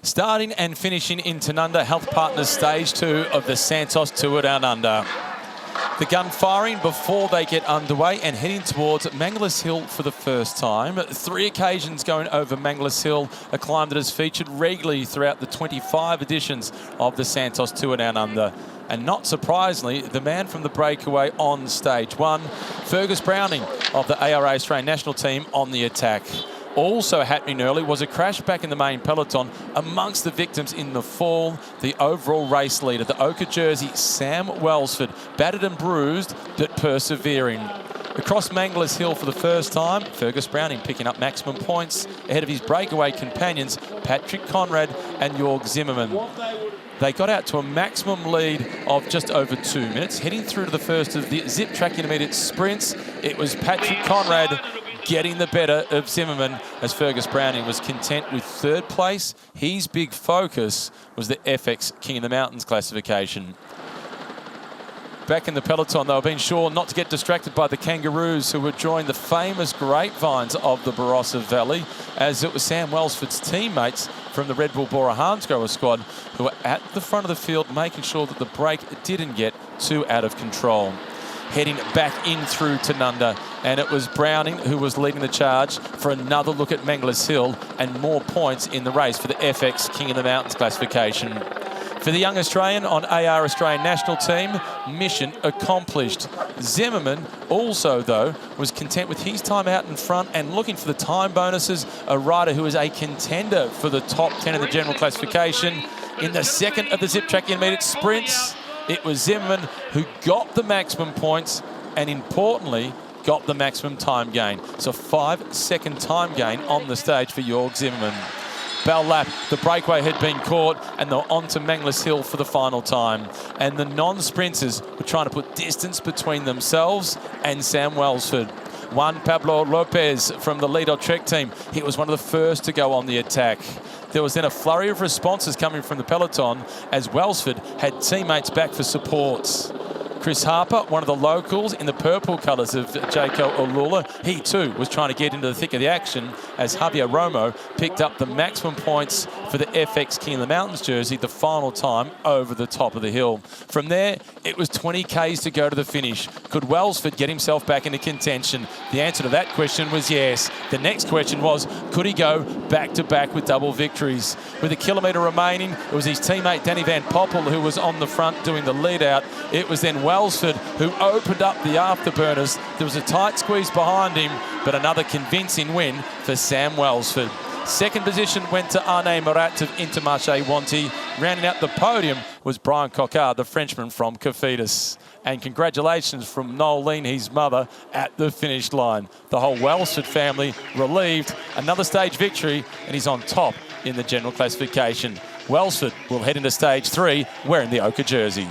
Starting and finishing in Tanunda Health Partners Stage 2 of the Santos Tour Down Under. The gun firing before they get underway and heading towards Mangles Hill for the first time. 3 occasions going over Mangles Hill, a climb that has featured regularly throughout the 25 editions of the Santos Tour Down Under. And not surprisingly, the man from the breakaway on stage 1, Fergus Browning of the ARA Australian national team on the attack. Also happening early was a crash back in the main peloton amongst the victims in the fall. The overall race leader, the ochre jersey, Sam Welsford, battered and bruised, but persevering. Across Mangles Hill for the first time, Fergus Browning picking up maximum points ahead of his breakaway companions, Patrick Conrad and Jorg Zimmermann. They got out to a maximum lead of just over 2 minutes. Heading through to the first of the zip track intermediate sprints, it was Patrick Conrad getting the better of Zimmermann as Fergus Browning was content with 3rd place. His big focus was the FX King of the Mountains classification. Back in the peloton, they were being sure not to get distracted by the kangaroos who were drawing the famous grapevines of the Barossa Valley, as it was Sam Welsford's teammates from the Red Bull Bora Harmsgrower squad who were at the front of the field making sure that the break didn't get too out of control. Heading back in through Tanunda, and it was Browning who was leading the charge for another look at Mangles Hill and more points in the race for the FX King of the Mountains classification. For the young Australian on AR Australian national team, mission accomplished. Zimmermann also, though, was content with his time out in front and looking for the time bonuses, a rider who is a contender for the top 10 in the general classification. In the second of the zip track intermediate sprints, it was Zimmermann who got the maximum points and, importantly, got the maximum time gain. So 5-second time gain on the stage for Jorg Zimmermann. Bell lap, the breakaway had been caught and they're on to Mangles Hill for the final time. And the non-sprinters were trying to put distance between themselves and Sam Welsford. Juan Pablo Lopez from the Lido Trek team, he was one of the first to go on the attack. There was then a flurry of responses coming from the peloton as Welsford had teammates back for supports. Chris Harper, one of the locals in the purple colours of Jaco Olula, he too was trying to get into the thick of the action as Javier Romo picked up the maximum points for the FX King of the Mountains jersey the final time over the top of the hill. From there, it was 20 Ks to go to the finish. Could Welsford get himself back into contention? The answer to that question was yes. The next question was, could he go back-to-back with double victories? With a kilometre remaining, it was his teammate Danny Van Poppel who was on the front doing the lead-out. It was then Welsford who opened up the afterburners. There was a tight squeeze behind him, but another convincing win for Sam Welsford. Second position went to Arne Morat of Intermarché Wanty. Rounding out the podium was Brian Coquard, the Frenchman from Cofidis. And congratulations from Noeline, his mother, at the finish line. The whole Welsford family relieved. Another stage victory, and he's on top in the general classification. Welsford will head into stage 3 wearing the ochre jersey.